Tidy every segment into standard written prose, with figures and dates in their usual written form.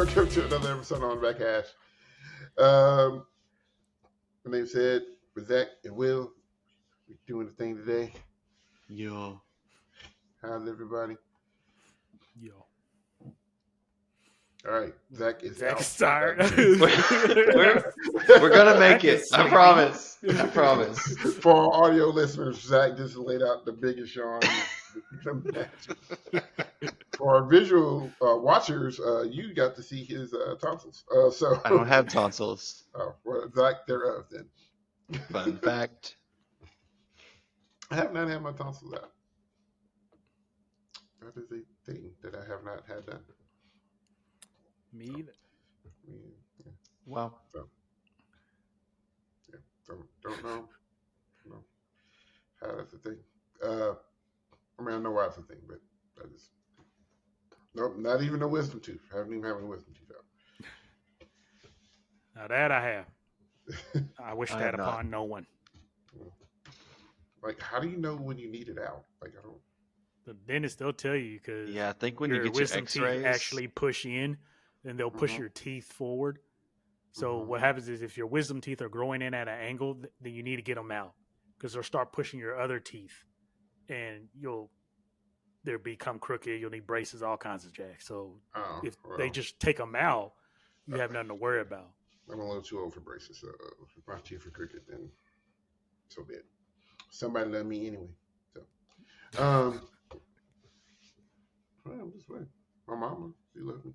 Welcome to another episode on Back Hash. My name's Ed, with Zach and Will. We're doing the thing today. Yo. How's everybody? Yo. All right, Zach is out. Tired. we're gonna make it. I promise. I promise. For our audio listeners, Zach just laid out the biggest yawn. For our visual watchers, you got to see his tonsils. So I don't have tonsils. Oh, well, Zach thereof then. Fun fact. I have not had my tonsils out. That is a thing that I have not had done. Me either. Yeah. Wow. So don't know. How that's a thing. I mean, I know why it's a thing, but I just nope, not even a wisdom tooth. I haven't even had a wisdom tooth out. Now that I have. I wish I that have upon no one. Like, how do you know when you need it out? Like, I don't. The dentist, they'll tell you because Yeah, I think when you get your wisdom teeth X-rays, actually push in, then they'll push your teeth forward. So what happens is if your wisdom teeth are growing in at an angle, then you need to get them out because they'll start pushing your other teeth, and they'll become crooked. You'll need braces, all kinds of jack. So if they just take them out, you have nothing to worry about. I'm a little too old for braces, so if my teeth are crooked, then so be it. Somebody love me anyway. So, well, I'm just waiting. My mama, she loves me.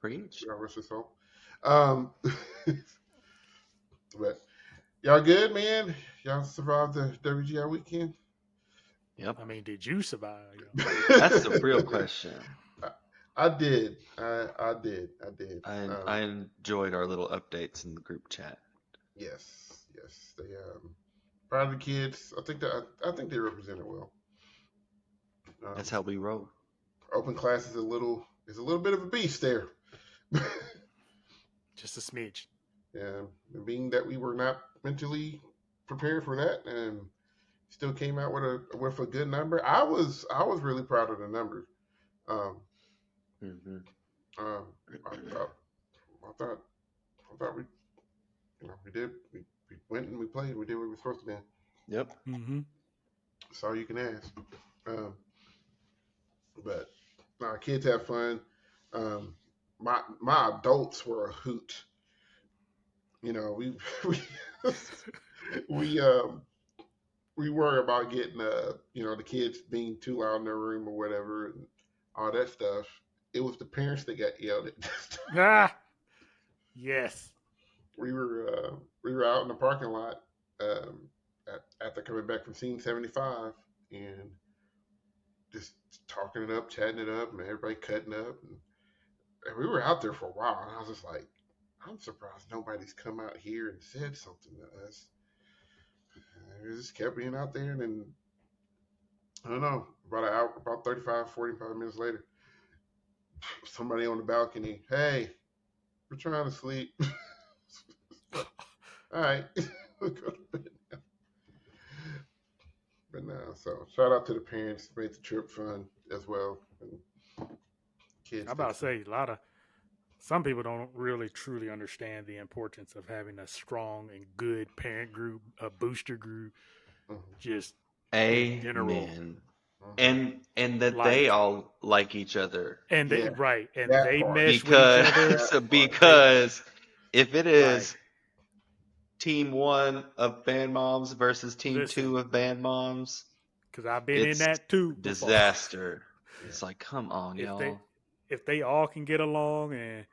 preach. God rest her soul. But y'all good, man? Y'all survived the WGI weekend? Yep. I mean, did you survive? That's the real question. I did. I did. I enjoyed our little updates in the group chat. Yes. They proud of the kids. I think they represented well. That's how we roll. Open class is a little bit of a beast there. Just a smidge. Yeah, being that we were not mentally prepared for that, and still came out with a good number. I was really proud of the numbers. I thought we we went and we played. We did what we were supposed to do. Yep. That's all you can ask. But our kids have fun. My adults were a hoot. You know, we worry about getting the kids being too loud in their room or whatever and all that stuff. It was the parents that got yelled at. Yes. We were out in the parking lot after coming back from scene 75 and just talking it up, chatting it up, and everybody cutting up. And we were out there for a while, and I was just like, I'm surprised nobody's come out here and said something to us. We just kept being out there, and then, I don't know, about 35, 45 minutes later, somebody on the balcony, hey, we're trying to sleep. All right, we'll go to bed now. But no, so shout out to the parents, made the trip fun as well. And kids. I'm about to say some people don't really truly understand the importance of having a strong and good parent group, a booster group, just in general. And that they all like each other. And they Yeah. and That they part. mesh with each other. Because if it is team 1 of band moms versus team 2 of band moms, because I've been in that too. Disaster. It's like, come on, y'all. If they all can get along and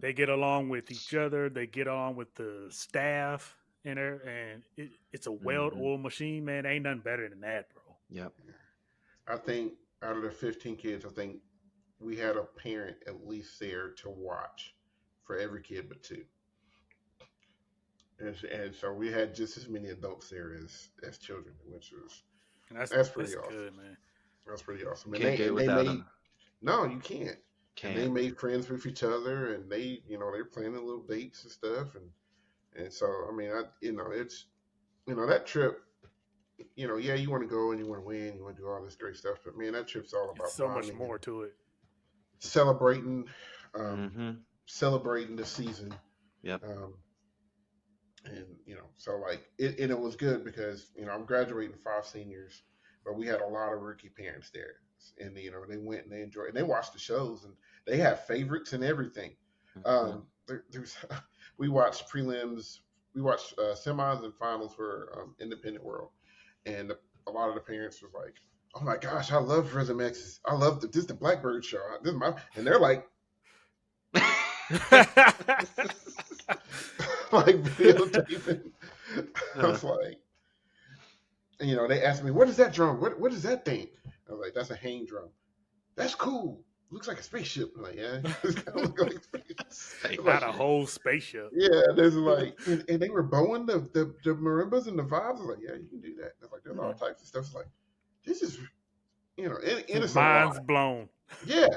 they get along with each other, they get on with the staff and it's a well-oiled machine, man. Ain't nothing better than that, bro. Yep. I think out of the 15 kids, I think we had a parent at least there to watch for every kid but 2. And so we had just as many adults there as children, which was that's pretty awesome. Good, man. That's pretty awesome. Can't get without them. No, you can't. And they made friends with each other, and they're planning little dates and stuff, and so I mean, it's that trip. Yeah, you want to go and you want to win, you want to do all this great stuff, but man, that trip's all about so much more to it. Celebrating, celebrating the season. Yep. And so like it was good because I'm graduating 5 seniors, but we had a lot of rookie parents there, and they went and they enjoyed and they watched the shows and they have favorites and everything. There's we watched prelims, we watched semis and finals for Independent World, and a lot of the parents was like, "Oh my gosh, I love Rhythm X's. I love this is the Blackbird show. This is my," and they're like. Like videotaping. I was like, they asked me, "What is that drum? What is that thing?" I was like, "That's a hang drum." "That's cool. Looks like a spaceship." I'm like, "Yeah, it's kind of look like a spaceship." Not a whole spaceship. Yeah, there's like, and they were bowing the marimbas and the vibes. I was like, "Yeah, you can do that." There's like, there's all types of stuff. It's like, this is, it's mind's blown. Yeah,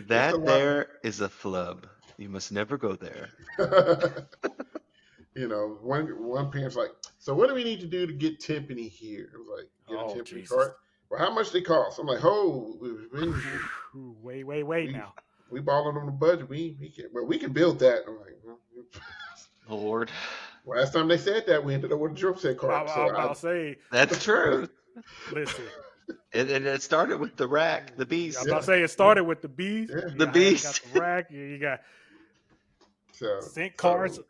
that there is a flub. You must never go there. One parent's like, "So what do we need to do to get Timpani here?" I was like, "Get a Timpani cart." "Well, how much they cost?" I'm like, "Oh, wait now. We balling on the budget. We can build that." I'm like, Lord. Last time they said that, we ended up with a drum set cart. I'll say that's true. Listen. And it started with the rack, the beast. I'm about to say it started with the beast. Yeah. The beast. You got the rack. You got sync cards.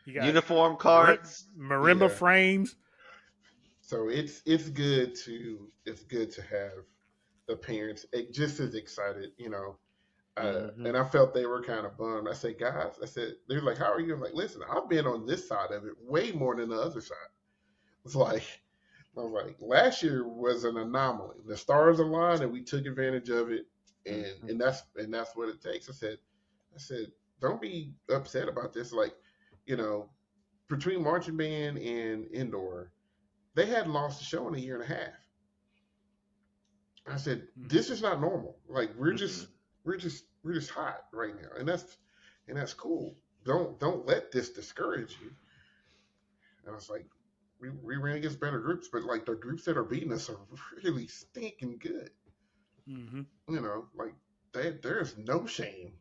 You got uniform cards. Marimba frames. So it's good to have the parents just as excited, and I felt they were kind of bummed. I said, "Guys," they're like, "How are you?" I'm like, "Listen, I've been on this side of it way more than the other side." It's like, I was like, last year was an anomaly. The stars aligned and we took advantage of it, and that's what it takes. I said, don't be upset about this. Like, between marching band and indoor, they hadn't lost a show in a year and a half. I said, this is not normal. Like we're just hot right now, and that's cool. Don't let this discourage you. And I was like, we ran against better groups, but like the groups that are beating us are really stinking good. Like there's no shame.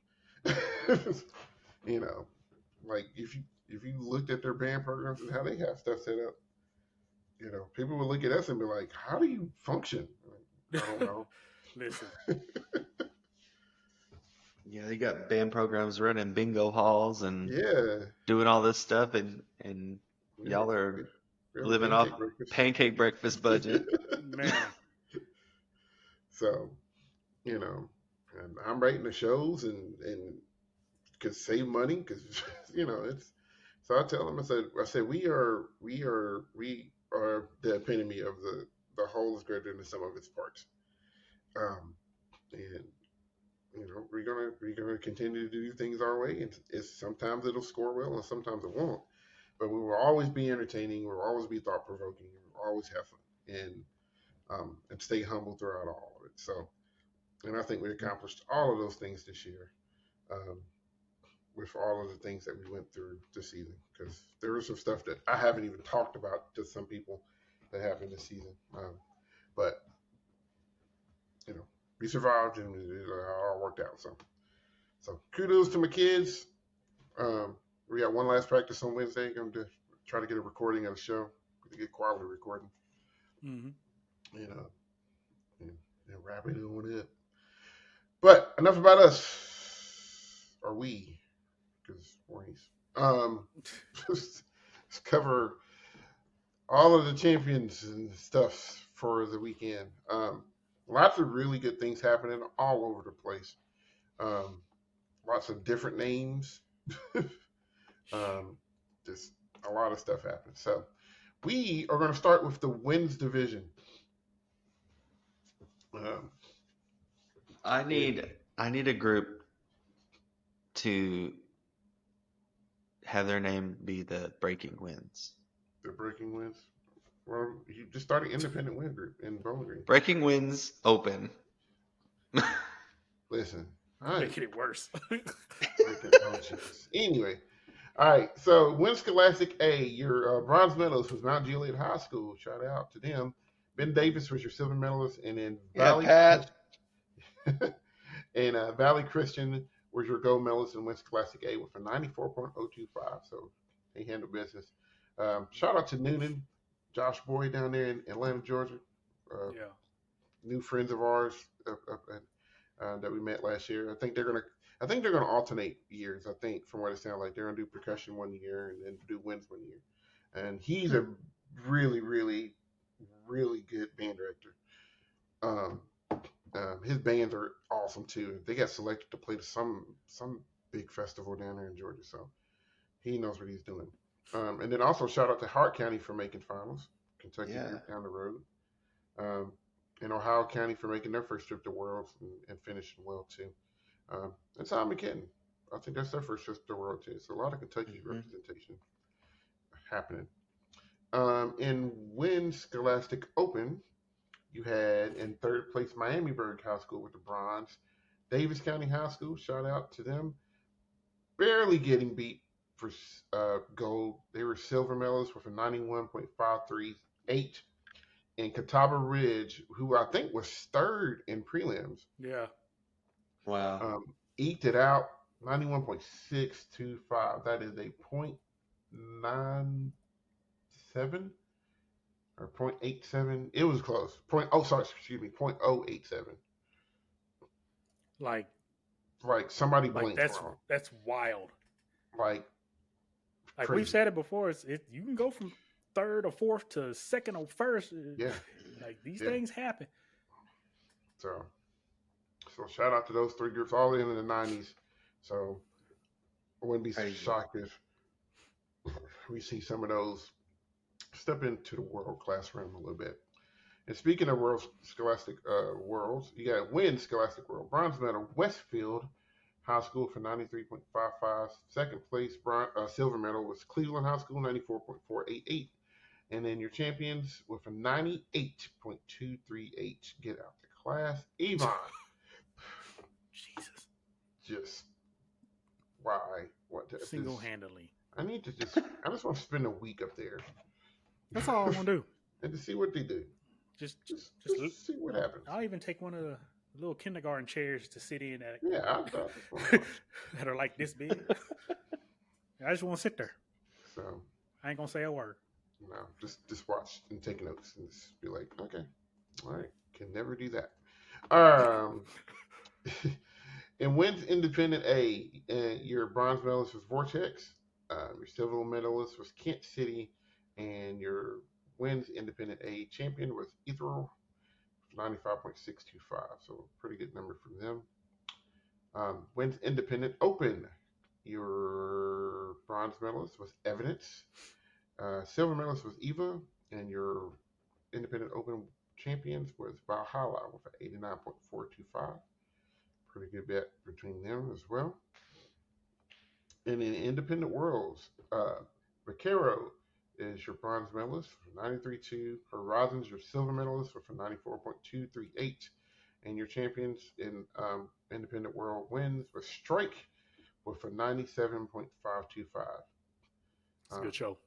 Like if you looked at their band programs and how they have stuff set up, people would look at us and be like, "How do you function?" I don't know. Listen. Yeah, they got band programs running bingo halls and doing all this stuff, and y'all are living off pancake breakfast budget. Man. So, and I'm writing the shows and could save money because it's. So I tell them, I said we are the epitome of the whole is greater than the sum of its parts. And we're gonna continue to do things our way, and sometimes it'll score well and sometimes it won't. But we will always be entertaining. We will always be thought provoking. We will always have fun, and stay humble throughout all of it. So, and I think we accomplished all of those things this year, with all of the things that we went through this season. Because there was some stuff that I haven't even talked about to some people that happened this season, but we survived and it all worked out. So kudos to my kids. We got one last practice on Wednesday. I'm going to try to get a recording of the show, to get quality recording. And wrap it on up. But enough about us, or we, because Maurice. Let's cover all of the champions and stuff for the weekend. Lots of really good things happening all over the place. Lots of different names. Just a lot of stuff happened. So we are going to start with the Women's Division. I need a group to have their name be the Breaking Winds. The Breaking Winds? Well, you just started Independent Wind Group in Bowling Green. Breaking Winds Open. Listen. Making it worse. Anyway. All right. So, Winds Scholastic A, your bronze medalist was Mount Juliet High School. Shout out to them. Ben Davis was your silver medalist. And then Valley, Pat. and Valley Christian was your gold medalist in Wins Classic A with a 94.025. So he handled business. Shout out to Noonan, Josh Boyd down there in Atlanta, Georgia. New friends of ours that we met last year. I think they're gonna alternate years. I think from what it sounds like, they're gonna do percussion one year and then do Wins one year. And he's a really, really, really good band director. His bands are awesome too. They got selected to play to some big festival down there in Georgia, so he knows what he's doing. And then also shout out to Hart County for making finals. Kentucky group down the road. And Ohio County for making their first trip to Worlds and finishing well too. And Simon Kenton. I think that's their first trip to World too. So a lot of Kentucky representation happening. In Wins Scholastic Open, you had in third place Miamiburg High School with the bronze. Davis County High School, shout out to them, barely getting beat for gold. They were silver medalists with a 91.538. And Catawba Ridge, who I think was third in prelims. Yeah. Wow. Eked it out, 91.625. That is a 0.97 or 0.87. It was close. 0.087. Like somebody blinked wrong. That's wild. Like we've said it before. You can go from third or fourth to second or first. Yeah. Like these things happen. So shout out to those three groups, all in the 90s. So I wouldn't be shocked if we see some of those step into the world class realm a little bit. And speaking of World Scholastic Worlds, you got Wins Scholastic World. Bronze medal, Westfield High School for 93.55. Second place, silver medal was Cleveland High School, 94.488. And then your champions with a 98.238. Get out the class. Yvonne. Jesus. Just why? What? Single-handedly. I just want to spend a week up there. That's all I want to do. And to see what they do. Just see what happens. I'll even take one of the little kindergarten chairs to sit in at. Yeah, that are like this big. I just want to sit there. So I ain't gonna say a word. No, just watch and take notes and just be like, okay, all right, can never do that. And Wins Independent A, your bronze medalist was Vortex, your silver medalist was Kent City, and your Wins Independent A champion was Ethereal, 95.625. So pretty good number from them. Wins Independent Open, your bronze medalist was Evidence. Silver medalist was Eva, and your Independent Open champions was Valhalla with an 89.425. Pretty good bet between them as well. And in Independent Worlds, Vaquero is your bronze medalist for 93.2. Horizons, your silver medalist with a 94.238. And your champions in Independent World Wins was Strike with a 97.525. It's a good show.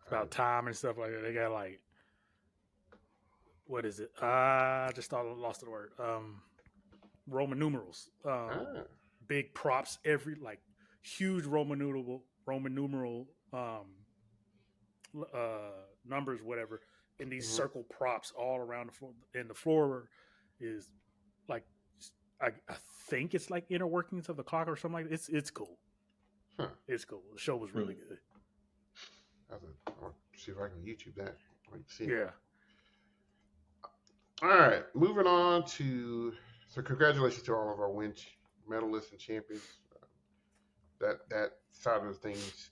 About time and stuff like that. They got like, what is it? I just lost the word. Roman numerals. Big props, huge Roman numeral numbers, whatever, and these circle props all around the floor. And the floor is like, I think it's like inner workings of the clock or something like that. It's cool. Huh. It's cool. The show was really good. I'll see if I can YouTube that. Yeah. All right, moving on to, so congratulations to all of our Wins medalists and champions. That side of things,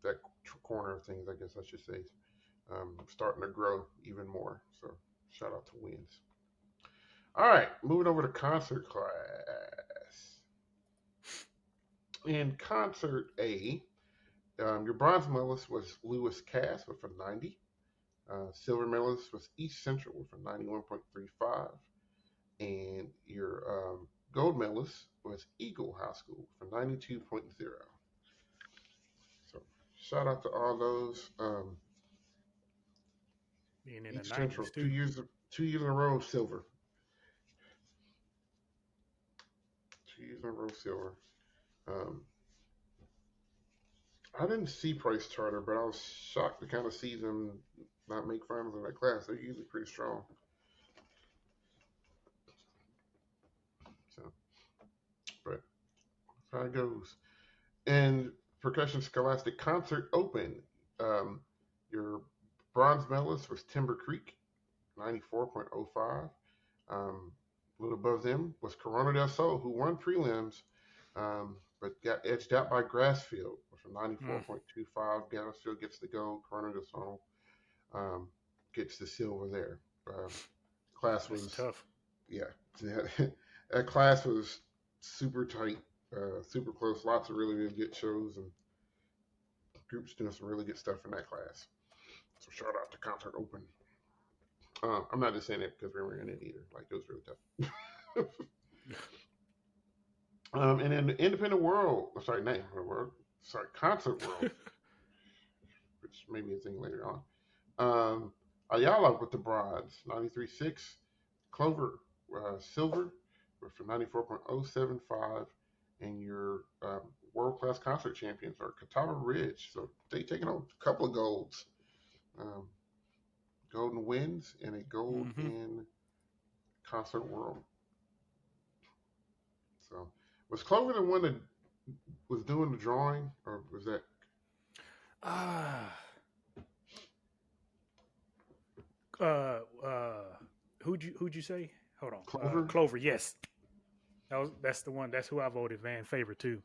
that corner of things, I guess I should say, starting to grow even more. So shout out to Wins. All right, moving over to concert class. In concert A, your bronze medalist was Lewis Cass with a 90. Silver medalist was East Central with a 91.35. And your gold medalist was Eagle High School for 92.0. So shout out to all those. Being in East the Central, 90s, 2 years in a row, silver. He's in row silver. I didn't see Price Charter, but I was shocked to kind of see them not make finals in that class. They're usually pretty strong. So, but that's how it goes. And Percussion Scholastic Concert Open. Your bronze medalist was Timber Creek, 94.05. A little above them was Corona del Sol, who won prelims, but got edged out by Grassfield from 94.25. Grassfield gets the gold. Corona del Sol gets the silver there. Class was tough. Yeah, that class was super tight, super close. Lots of really, really good shows and groups doing some really good stuff in that class. So shout out to Concert Open. I'm not just saying it because we were in it either. Like, it was really tough. And then the Independent World, Concert World, which may be a thing later on. Ayala with the bronze, 93.6. Clover, silver, for 94.075. And your world-class concert champions are Catawba Ridge. So they taking on a couple of golds. Golden wins and a gold in Concert World. So was Clover the one that was doing the drawing, or was that? Who'd you say? Hold on. Clover. Clover, yes. That's the one. That's who I voted fan favorite too.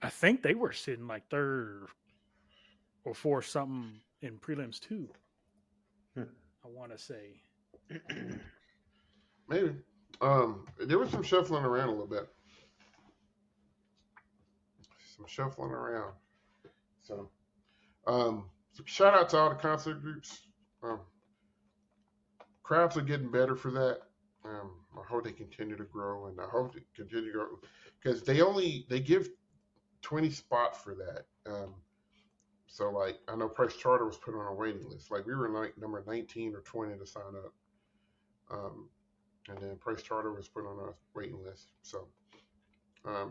I think they were sitting like third or fourth something in prelims too. I want to say. Maybe. There was some shuffling around a little bit. So, shout out to all the concert groups. Crowds are getting better for that. I hope they continue to grow, and I hope they continue to grow because they give 20 spots for that. So, like, I know Price Charter was put on a waiting list. Like, we were like number 19 or 20 to sign up. And then Price Charter was put on a waiting list. So,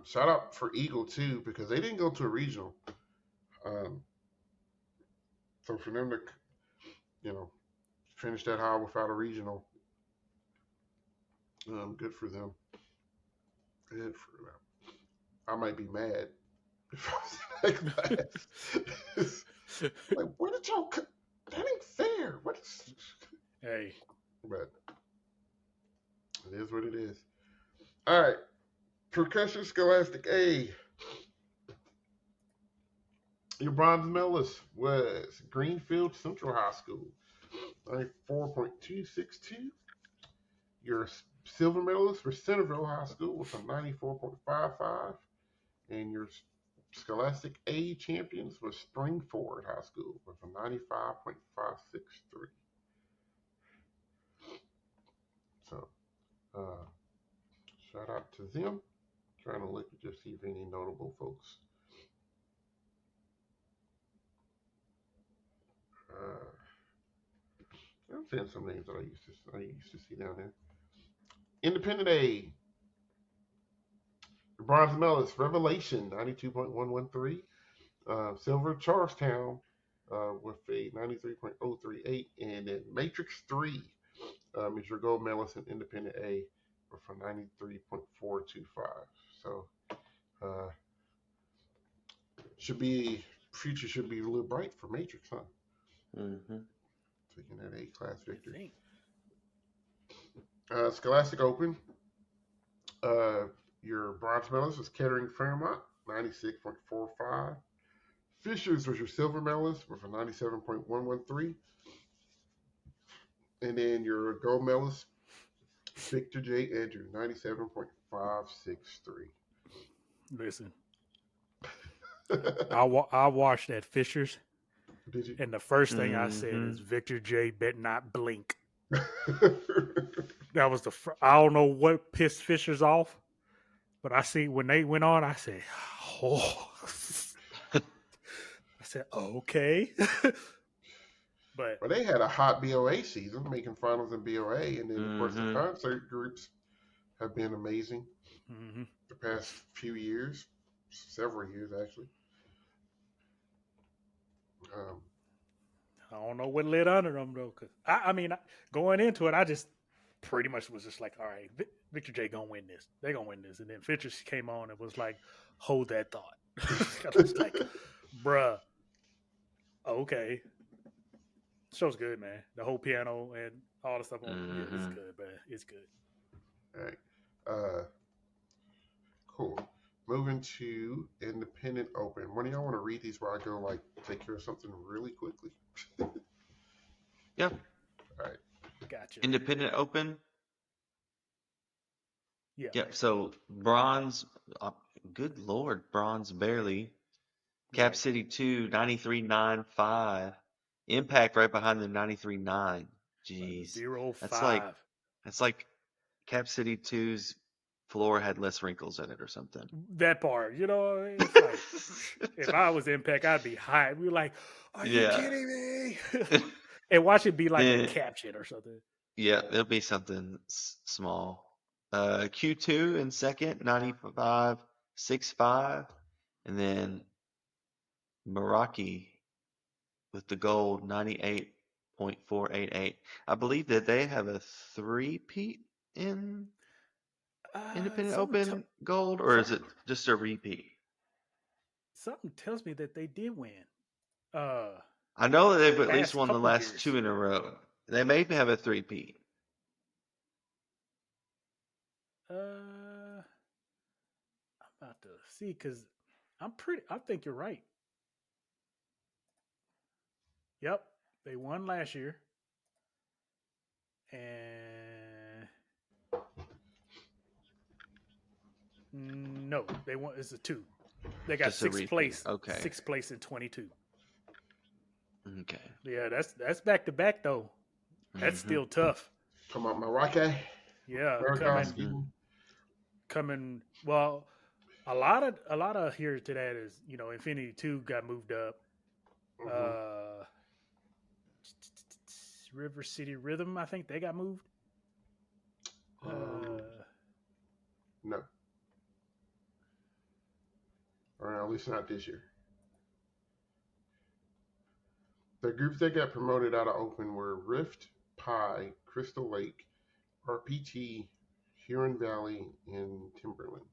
shout out for Eagle, too, because they didn't go to a regional. So, for them to, finish that high without a regional, good for them. I might be mad if I was in that class. Like, where did y'all? That ain't fair. Hey, but it is what it is. All right, Percussion Scholastic A. Your bronze medalist was Greenfield Central High School, 94.262. Your silver medalist for Centerville High School was a 94.55. And your Scholastic A champions was Springford High School with a 95.563. So, shout out to them. Trying to look to just see if any notable folks. I'm saying some names that I used to see down there. Independent A. Bronze medalist Revelation 92.113. Silver Charlestown with a 93.038, and then Matrix 3 is your gold medalist in Independent A with a 93.425. So future should be a little bright for Matrix, huh? Taking that A-class victory. Scholastic Open. Your bronze medalist was Kettering Fairmont, 96.45. Fishers was your silver medalist with a 97.113. And then your gold medalist, Victor J. Andrew, 97.563. Listen, I watched at Fishers. Did you? And the first thing I said is Victor J. better not blink. That was I don't know what pissed Fishers off, but I see when they went on, I said, oh. I said, okay. But they had a hot BOA season, making finals in BOA, and then of course the concert groups have been amazing. the past few years, several years actually. I don't know what lit under them though, because I mean, going into it, I just pretty much was just like, all right, Victor J gonna win this. They're gonna win this, and then Fisher came on and was like, hold that thought. I was like, bruh, okay. Show's good, man. The whole piano and all the stuff on it's good, man. It's good. All right. Cool. Moving to Independent Open. When do y'all want to read these while I go like take care of something really quickly? Yeah. All right. Gotcha. Independent Open. Yeah. Yep. So bronze. Good Lord, bronze barely. Cap City 2, 93.95. Impact right behind them, 93.9. Jeez. 0.5. That's like Cap City 2's floor had less wrinkles in it or something. That part, it's like if I was Impact, I'd be high. We were like, are you kidding me? And watch it be like a caption or something. Yeah, it'll be something small. Q2 in second, 95.65. And then Meraki with the gold, 98.488. I believe that they have a three-peat in Independent Open gold, or is it just a repeat? Something tells me that they did win. I know that they've at least won the last 2 in a row. They may have a three-peat. I'm about to see because I think you're right. Yep, they won last year, and no, they won. It's a 2. They got Just 6th place. Okay. 6th place in 22. Okay. Yeah, that's back to back though. That's still tough. Come on, Meraki. Yeah, coming. Well, a lot of here to that is Infinity 2 got moved up. River City Rhythm, I think they got moved. No. Or at least not this year. The groups that got promoted out of Open were Rift, Pi, Crystal Lake, RPT, Huron Valley, and Timberland.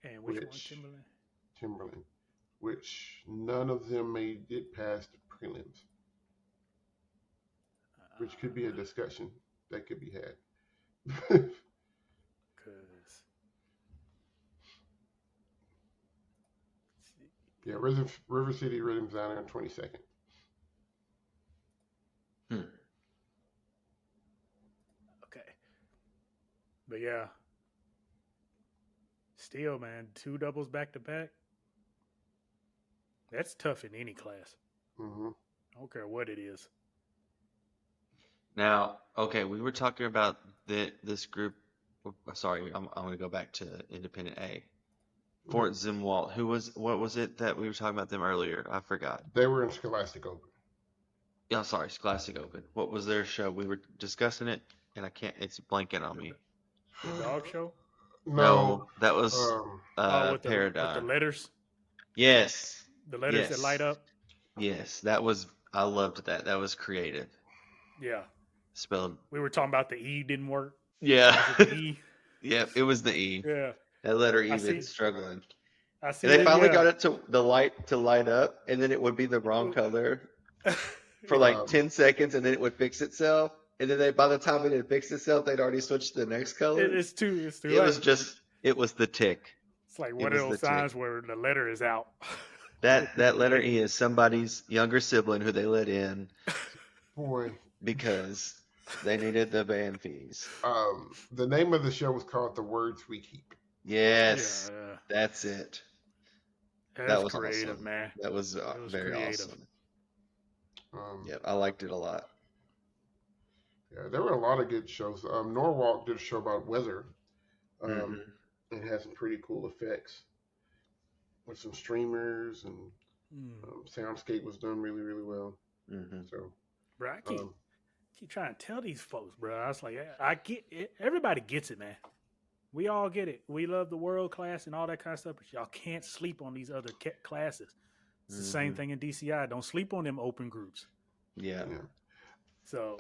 And which one, Timberland? Timberland. Which none of them made it past prelims. Which could be a discussion that could be had. Yeah, River City Rhythm's down there on 22nd. Okay. But yeah. Still, man, 2 doubles back to back. That's tough in any class. I don't care what it is. Now, okay, we were talking about this group. Sorry, I'm going to go back to Independent A. Fort Zimwalt. What was it that we were talking about them earlier? I forgot. They were in Scholastic Open. Yeah, sorry, Scholastic Open. What was their show? We were discussing it, and it's blanking on me. The dog show? No, that was Paradigm. With the letters? Yes. The letters that light up? Yes, I loved that. That was creative. Yeah. Spelled. We were talking about the E didn't work. Yeah. Was it the E? Yeah, it was the E. Yeah. That letter E been struggling. I see. And they finally got it to the light to light up, and then it would be the wrong color for like 10 seconds, and then it would fix itself. And then by the time it had fixed itself, they'd already switched to the next color. It's too it was the tick. It's like one of those signs where the letter is out. That letter E is somebody's younger sibling who they let in. Boy. Because they needed the band fees. The name of the show was called The Words We Keep. Yes, that's it. That was creative, awesome. Man. That was very creative. Awesome. I liked it a lot. Yeah, there were a lot of good shows. Norwalk did a show about weather. It had some pretty cool effects with some streamers, and soundscape was done really, really well. So, bro, I keep trying to tell these folks, bro. I was like, I get it. Everybody gets it, man. We all get it. We love the world class and all that kind of stuff, but y'all can't sleep on these other classes. It's the same thing in DCI. Don't sleep on them open groups. Yeah. So,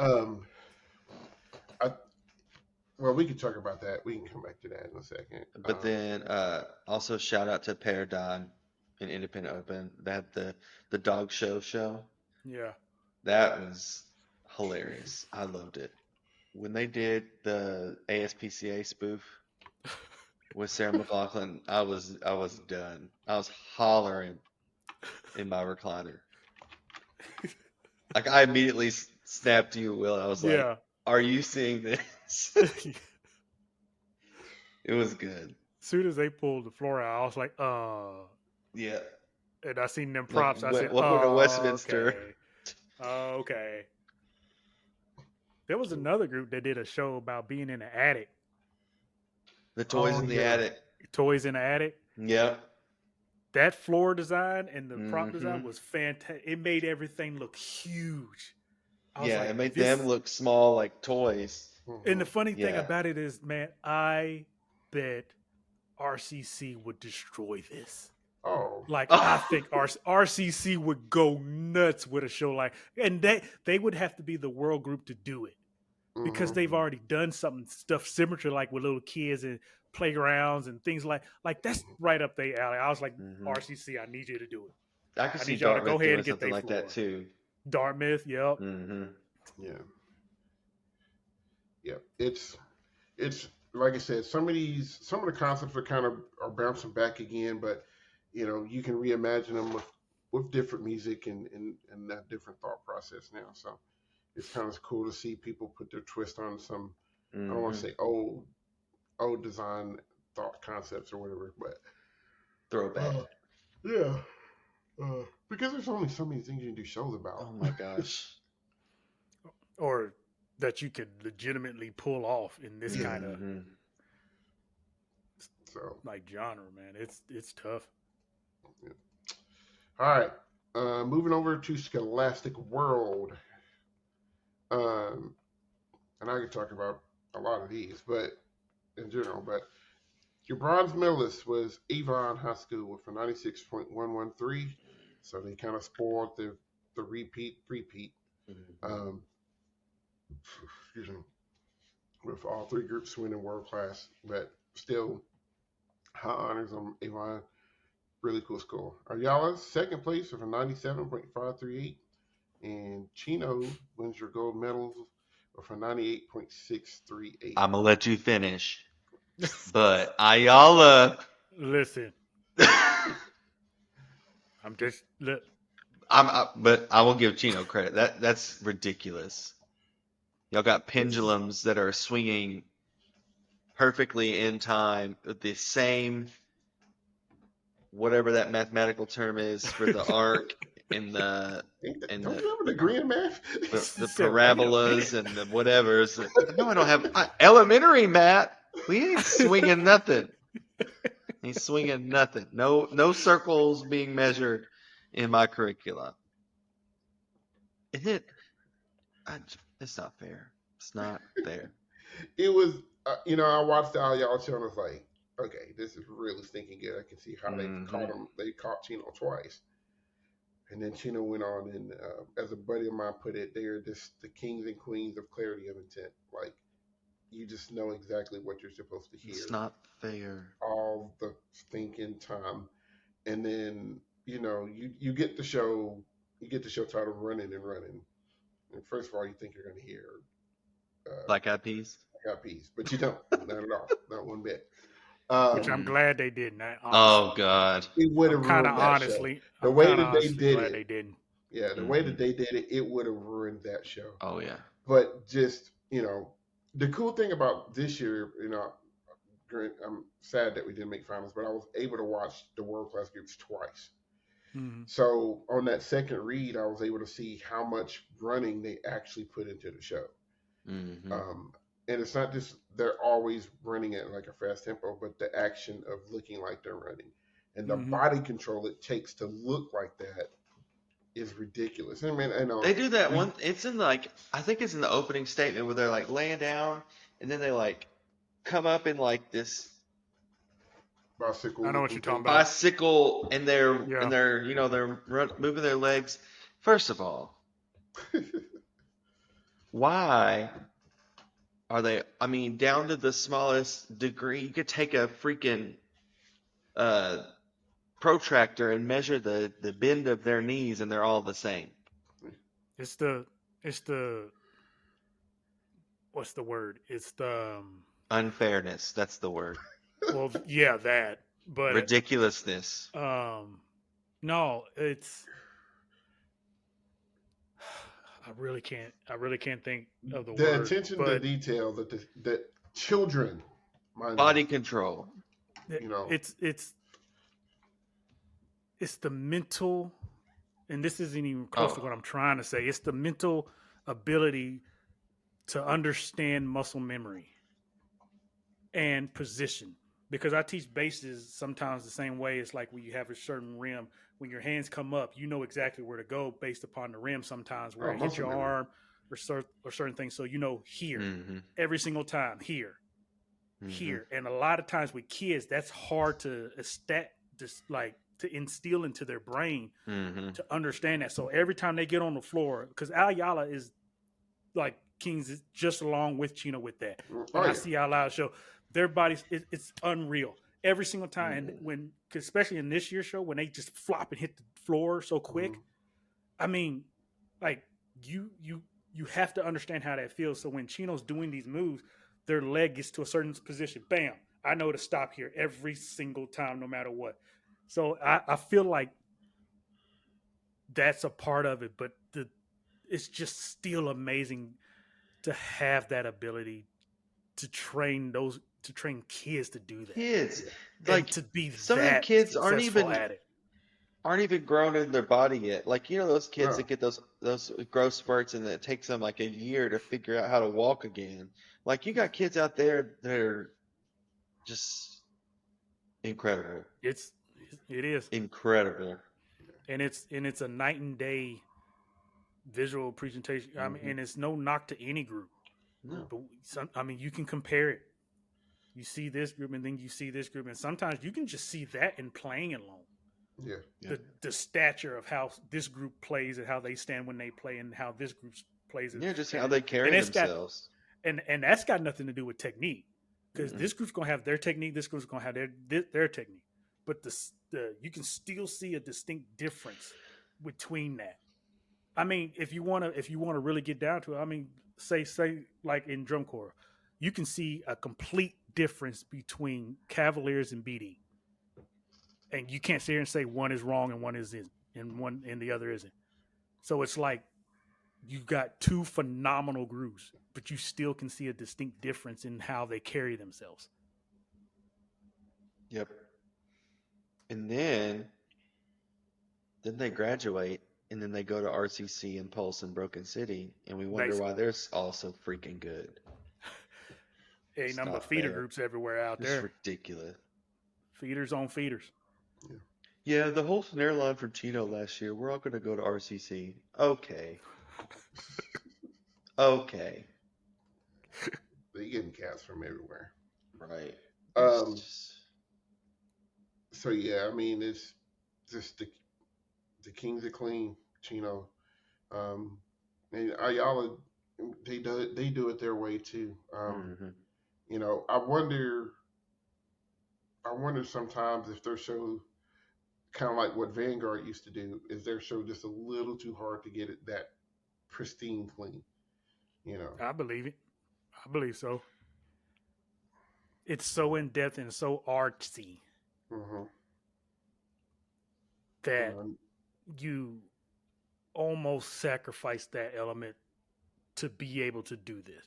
well, we can talk about that. We can come back to that in a second. But then also shout out to Paradigm and Independent Open. That the dog show. yeah. That was hilarious. I loved it. When they did the ASPCA spoof with Sarah McLachlan, I was done. I was hollering in my recliner. Like I immediately snapped to you, Will. I was like, Yeah. "Are you seeing this?" It was good. As soon as they pulled the floor out, I was like, Yeah. and I seen them Like, props. I said, welcome to Westminster. Okay. Okay. There was another group that did a show about being in the attic. The toys in the attic. Toys in the attic. Yep. That floor design and the prop Mm-hmm. design was fantastic. It made everything look huge. I was Yeah, like, it made them look small like toys. And the funny thing Yeah. about it is, man, I bet RCC would destroy this. Oh, Like I think RCC would go nuts with a show like, and they would have to be the world group to do it because they've already done stuff similar to like with little kids and playgrounds and things like that's right up their alley. I was like, RCC, I need you to do it. I could see need y'all to Dartmouth go ahead doing and get something their like that floor. too. Dartmouth, yep. Yeah. It's like I said, some of the concepts are bouncing back again, but you can reimagine them with different music and a different thought process now. So it's kind of cool to see people put their twist on some. I don't want to say old design thought concepts or whatever, but Throwback. Because there's only so many things you can do shows about. Oh my gosh. Or that you could legitimately pull off in this kind of like genre, man. It's tough. Yeah. All right. Moving over to Scholastic World. And I could talk about a lot of these, but in general, your bronze medalist was Avon High School with a 96.113. So they kind of spoiled the repeat. Excuse me. With all three groups winning world class, but still high honors on Avon. Really cool score. Ayala, second place with a 97.538. And Chino wins your gold medals with a 98.638. I'm going to let you finish. But Ayala. Listen. I'm just look. But I will give Chino credit. That's ridiculous. Y'all got pendulums that are swinging perfectly in time with the same, whatever that mathematical term is for the arc and the don't you have a degree in math? The parabolas and the whatevers. No, I don't have elementary math. We ain't swinging nothing. Ain't swinging nothing. No circles being measured in my curriculum. Is it? It's not fair. It's not fair. It was, I watched the Ayala show and I was like, okay, this is really stinking good. I can see how they caught him. They caught Chino twice. And then Chino went on and, as a buddy of mine put it, they're just the kings and queens of clarity of intent. Like, you just know exactly what you're supposed to hear. It's not fair. All the stinking time. And then, you get the show titled Running and Running. And first of all, you think you're going to hear Black Eyed Peas? Black Eyed Peas. But you don't. Not at all. Not one bit. Which I'm glad they didn't. Oh God! It would have ruined that honestly, show. The way that they did it, they didn't. Yeah, the way that they did it, it would have ruined that show. Oh yeah. But just the cool thing about this year, I'm sad that we didn't make finals, but I was able to watch the world class groups twice. Mm-hmm. So on that second read, I was able to see how much running they actually put into the show. Mm-hmm. And it's not just they're always running at like a fast tempo, but the action of looking like they're running and the body control it takes to look like that is ridiculous. I mean, they do that one. It's in I think it's in the opening statement where they're like laying down and then they like come up in like this Bicycle I know what looking you're talking thing. about. bicycle, and Yeah. they're moving their legs. First of all, why are they? I mean, down to the smallest degree, you could take a freaking uh protractor and measure the bend of their knees, and they're all the same. It's the what's the word? It's the Unfairness, that's the word. well, yeah, that. But Ridiculousness. no, it's I really can't think of the The word. attention to But detail that children, mind you, Body control. you know, it's the mental, and this isn't even close to what I'm trying to say. It's the mental ability to understand muscle memory and position. Because I teach bases sometimes the same way. It's like when you have a certain rim, when your hands come up, you know exactly where to go based upon the rim sometimes, where it hits muscle your memory. arm or certain things. So you know here Mm-hmm. every single time, here, Mm-hmm. here. And a lot of times with kids, that's hard to to instill into their brain Mm-hmm. to understand that. So every time they get on the floor, because Ayala is like Kings is just along with Chino with that. When I see Ayala show, their bodies, it's unreal every single time. And when, especially in this year's show, when they just flop and hit the floor so quick, I mean, like you have to understand how that feels. So when Chino's doing these moves, their leg gets to a certain position. Bam! I know to stop here every single time, no matter what. So I feel like that's a part of it, but it's just still amazing to have that ability to train kids to do that. Kids, And like to be some of them that kids successful at it. aren't even grown in their body yet. Like those kids that get those growth spurts, and it takes them like a year to figure out how to walk again. Like you got kids out there that are just incredible. It is. Incredible. And it's a night and day visual presentation. I mean, and it's no knock to any group. No. But you can compare it. You see this group, and then you see this group, and sometimes you can just see that in playing alone. Yeah. The stature of how this group plays and how they stand when they play, and how this group plays. Yeah, just how they carry themselves. And that's got nothing to do with technique, because this group's gonna have their technique, this group's gonna have their technique. But you can still see a distinct difference between that. I mean, if you wanna really get down to it, I mean, say like in drum corps, you can see a complete difference between Cavaliers and BD, and you can't sit here and say one is wrong and one isn't, and the other isn't. So it's like you've got two phenomenal groups, but you still can see a distinct difference in how they carry themselves. Yep. And then they graduate, and then they go to RCC and Pulse and Broken City, and we wonder why they're all so freaking good. A number of feeder groups everywhere out there. It's ridiculous. Feeders on feeders. Yeah, the whole snare line from Chino last year, we're all going to go to RCC. Okay. Okay. They're getting cats from everywhere. Right. So yeah, I mean, it's just the Kings are clean, Chino. And Ayala, they do it their way too. You know, I wonder sometimes if their show, kind of like what Vanguard used to do, is their show just a little too hard to get it that pristine clean. You know, I believe it. I believe so. It's so in depth and so artsy that you almost sacrifice that element to be able to do this.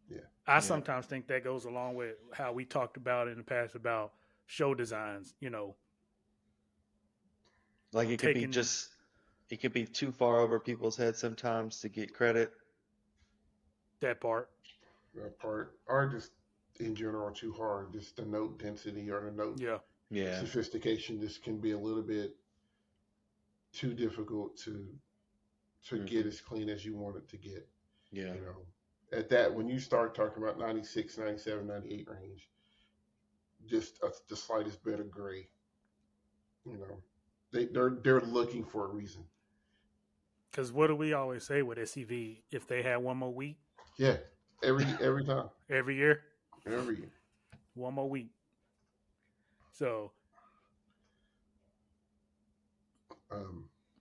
Yeah. I sometimes think that goes along with how we talked about in the past about show designs, you know. Like it could be too far over people's heads sometimes to get credit. That part. Or just in general too hard. Just the note density or the note sophistication just can be a little bit too difficult to get as clean as you want it to get. Yeah. You know, at that, when you start talking about 96, 97, 98 range, just the slightest bit of gray, you know, they're looking for a reason. Because what do we always say with SCV? If they had one more week, Yeah, every time, every year, every year. one more week. So,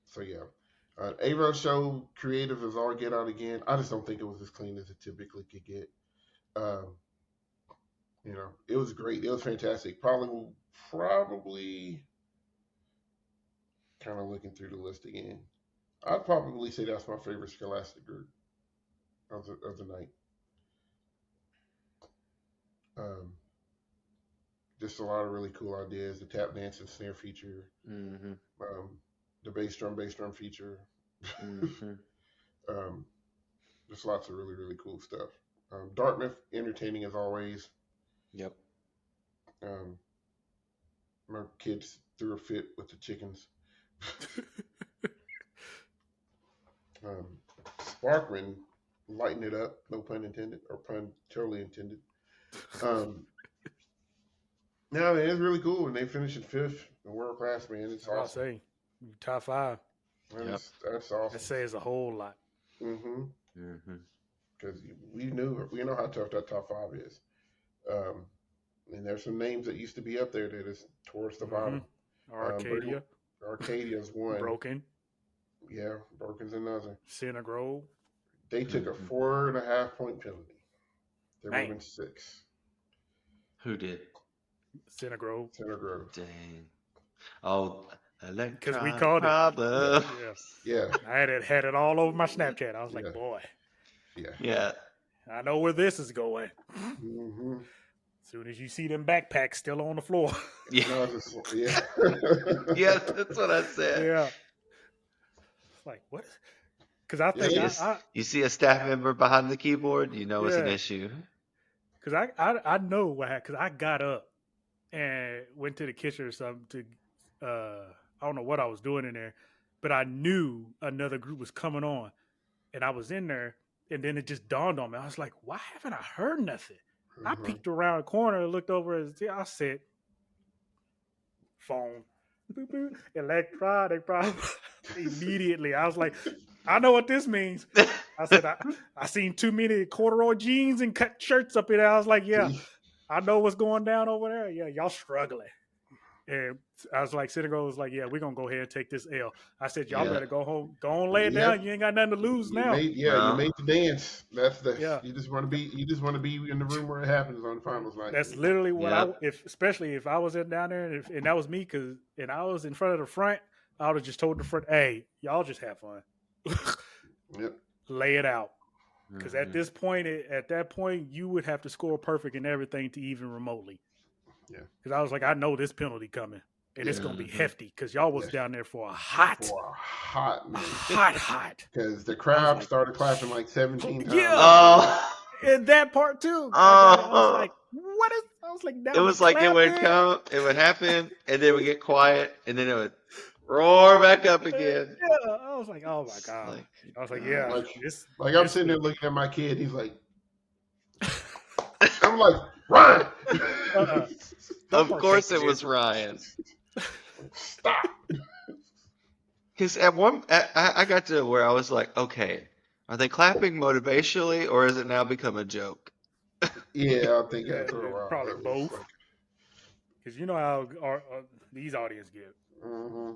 So yeah, A-Road show creative as all get out again. I just don't think it was as clean as it typically could get. You know, it was great. It was fantastic. Probably kind of looking through the list again. I'd probably say that's my favorite Scholastic group of the night. Just a lot of really cool ideas. The tap dance and snare feature. Mm-hmm. The bass drum feature. Mm-hmm. Just lots of really, really cool stuff. Dartmouth, entertaining as always. Yep. My kids threw a fit with the chickens. Sparkman, lighten it up, no pun intended, or pun totally intended. No, man, it's really cool. And they finished in 5th in world class, man. It's I'll awesome. say top 5. That's awesome. That says a whole lot. Mm-hmm. Mm-hmm. Because we know how tough that top 5 is. And there's some names that used to be up there that is towards the bottom. Arcadia. Arcadia's one. Broken. Yeah, Broken's another. Center Grove. They took a 4.5 point penalty. There would have been 6. Who did? Center Grove. Dang. Oh, because we called it. Yeah. I had it all over my Snapchat. I was like, boy. Yeah. I know where this is going. Mm-hmm. As soon as you see them backpacks still on the floor. Yeah. Yeah. Yeah, that's what I said. Yeah. It's like, what? Because I think you see a staff member behind the keyboard, you know it's an issue. Because I know what happened. Because I got up and went to the kitchen or something to, I don't know what I was doing in there, but I knew another group was coming on. And I was in there, and then it just dawned on me. I was like, why haven't I heard nothing? Mm-hmm. I peeked around the corner and looked over. I said, phone. Boop, boop, electronic problem. Immediately. I was like, I know what this means. I said, I seen too many corduroy jeans and cut shirts up in there. I was like, yeah, I know what's going down over there. Yeah, y'all struggling. And I was like, Senegal was like, yeah, we're going to go ahead and take this L. I said, y'all better go home. Go on, lay it down. You ain't got nothing to lose now. You made the dance. That's you just want to be in the room where it happens on the finals night. That's literally what especially if I was down there and that was me and I was in front of the front, I would have just told the front, hey, y'all just have fun. Yep. Lay it out. Because at that point, you would have to score perfect in everything to even remotely. Yeah. Because I was like, I know this penalty coming. And it's going to be hefty. Because y'all was down there for a hot minute. Because the crowd started clapping like 17 times. Yeah. And that part too. I was like, what is... I was like, it was like it would come, it would happen, and then it would get quiet, and then it would roar back up again. Yeah. I was like, oh my God. I was like, yeah. I'm sitting there looking at my kid. He's like... I'm like, run! Of course it was Ryan. Stop. Because I got to where I was like, okay, are they clapping motivationally or has it now become a joke? Yeah, I think after a while. Probably both. Because you know how these audience get. Mm-hmm.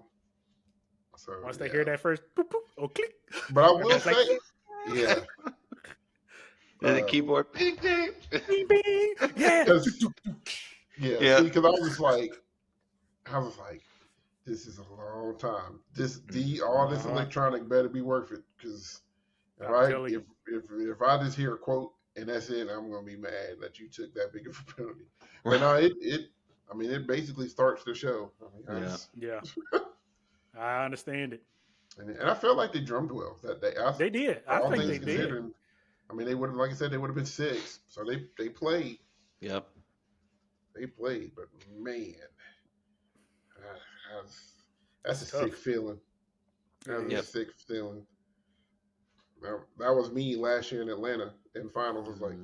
So, once they hear that first boop, boop, or click. But I will say, yeah. And the keyboard, bing, bing, bing, bing. Yeah. Yeah. Because I was like, this is a long time. All this electronic better be worth it. Because if I just hear a quote and that's it, I'm gonna be mad that you took that big of a penalty. But no, it basically starts the show. I understand it. And I felt like they drummed well that day. They did. I think they did. I mean, they would have, like I said, they would have been 6. So they played. Yep. They played, but man, that's a sick feeling. That was a sick feeling. Now, that was me last year in Atlanta. in finals. I was like,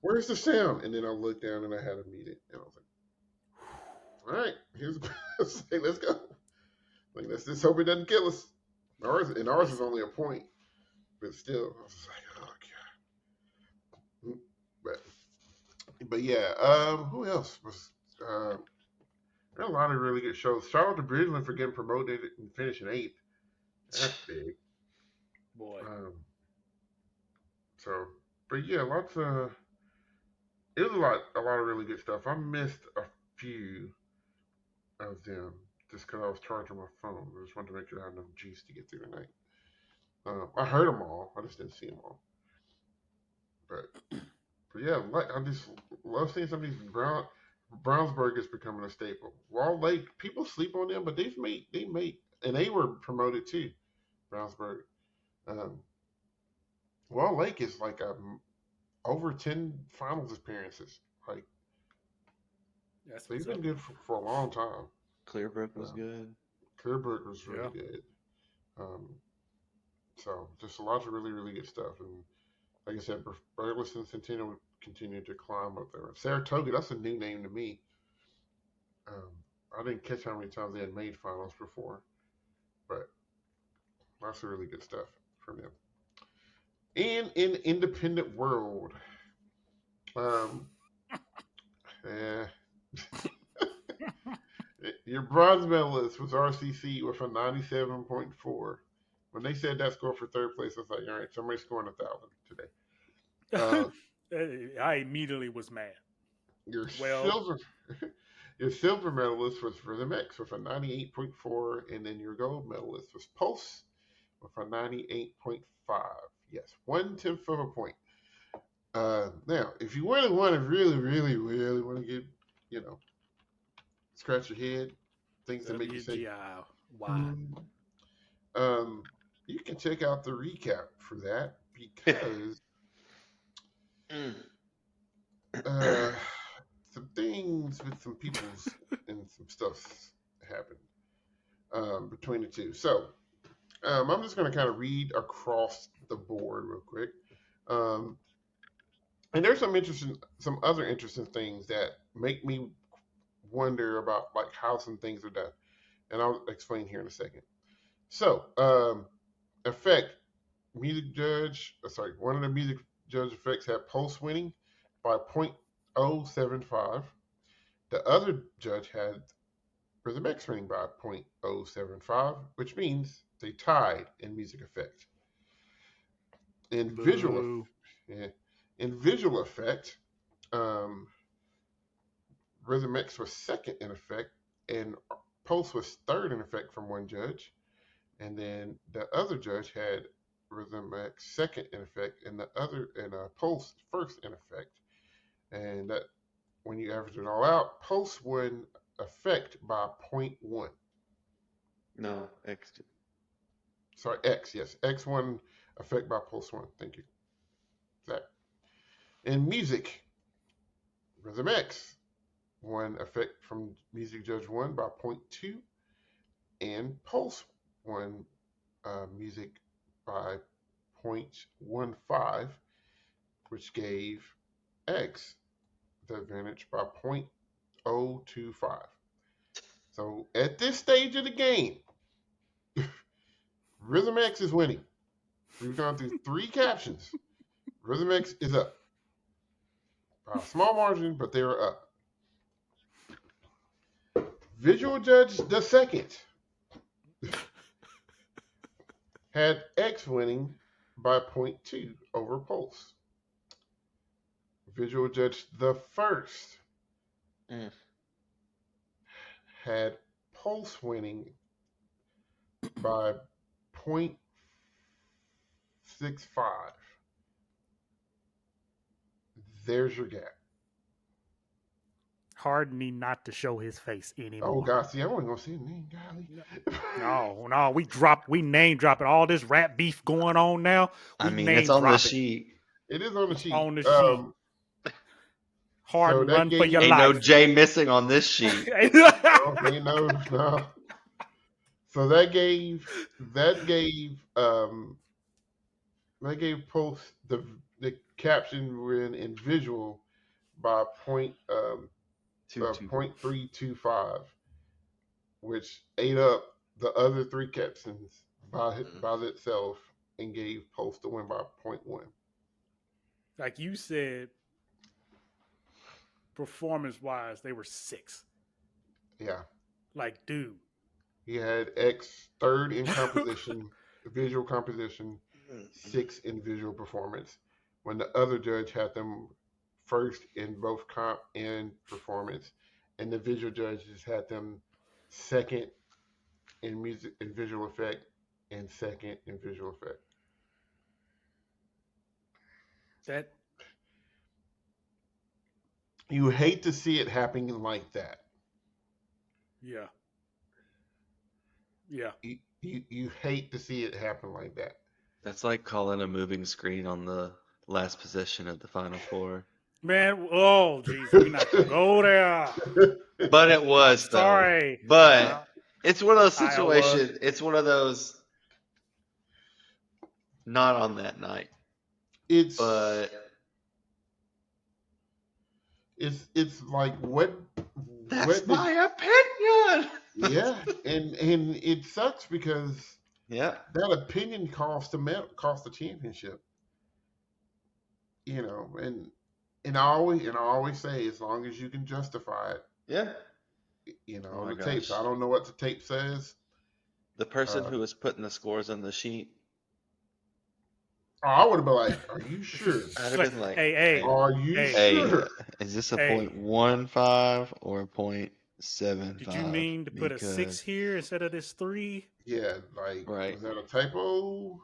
"Where's the sound?" And then I looked down and I had to mute it, and I was like, "All right, here's say, let's go. Like let's just hope it doesn't kill us." Ours is only a point, but still, I was just like, "Oh god." But yeah, who else was? There are a lot of really good shows. Shout out to Bridgeland for getting promoted and finishing 8th. That's big. Boy. But yeah, it was a lot of really good stuff. I missed a few of them just because I was charging my phone. I just wanted to make sure I had enough juice to get through the night. I heard them all. I just didn't see them all. But yeah, I just love seeing some of these Brownsburg is becoming a staple. Wall Lake, people sleep on them, but they made, and they were promoted too. Brownsburg. Wall Lake is like over 10 finals appearances. Like they've been good for a long time. Clearbrook was good. Clearbrook was really good. So just lots of really, really good stuff. And like I said, Burleson and Centennial continue to climb up there. Saratoga, that's a new name to me. I didn't catch how many times they had made finals before, but lots of really good stuff from them. And in independent world, your bronze medalist was RCC with a 97.4. When they said that score for third place, I was like, all right, somebody's scoring 1,000 today. I immediately was mad. Your silver medalist was Rhythm X with a 98.4, and then your gold medalist was Pulse with a 98.5. Yes, 1/10 of a point. Now, if you really want to really want to get, scratch your head, things that make you say, why? You can check out the recap for that because some things with some peoples and some stuff happened between the two. So I'm just going to kind of read across the board real quick. And there's some other interesting things that make me wonder about like how some things are done. And I'll explain here in a second. So, effect, one of the music judge effects had Pulse winning by 0.075. The other judge had Rhythm X winning by 0.075, which means they tied in music effect. In visual effect, Rhythm X was second in effect, and Pulse was third in effect from one judge. And then the other judge had Rhythm X second in effect, and Pulse first in effect. And that, when you average it all out, Pulse won effect by 0.1. No, X did. Sorry, X. Yes, X won effect by Pulse 1. Thank you. That. In music, Rhythm X won effect from music judge 1 by 0.2, and Pulse won music by 0.15, which gave X the advantage by 0.025. So at this stage of the game, Rhythm X is winning. We've gone through 3 captions. Rhythm X is up. By a small margin, but they are up. Visual Judge the second had X winning by 0.2 over Pulse. Visual Judge the first had Pulse winning by 0.65. There's your gap. Hard need not to show his face anymore. Oh God, see, I wasn't gonna say his name, golly. No, we name dropping all this rap beef going on now. It's on the sheet. It is on the sheet. On the sheet. Hard so run for your Ain't life. no J missing on this sheet. No. So that gave Pulse the caption went in visual by 2-2. 0.325, which ate up the other three captions by itself and gave Pulse the win by 0.1. Like you said, performance wise, they were 6. Yeah. Like, dude. He had X third in composition, visual composition, 6 in visual performance, when the other judge had them first in both comp and performance, and the visual judges had them second in music and visual effect and second in visual effect. That You hate to see it happening like that. yeah. Yeah. You hate to see it happen like that. That's like calling a moving screen on the last possession of the Final Four. Man, oh jeez, we're not gonna go there. But it was though. Sorry. But it's one of those Iowa. situations. It's one of those not on that night. But it's like what that's my opinion. Yeah, and it sucks because Yeah. that opinion cost the championship. You know, and I always say, as long as you can justify it. Yeah. You know, Oh my the tapes. gosh. I don't know what the tape says. The person who was putting the scores on the sheet. I would have been like, "Are you sure? I'd have been like, hey, Are you hey, sure?" is this a Hey. 0.15 or a 0.75? Did you mean to put a 6 here instead of this 3? Yeah, like, Right. was that a typo?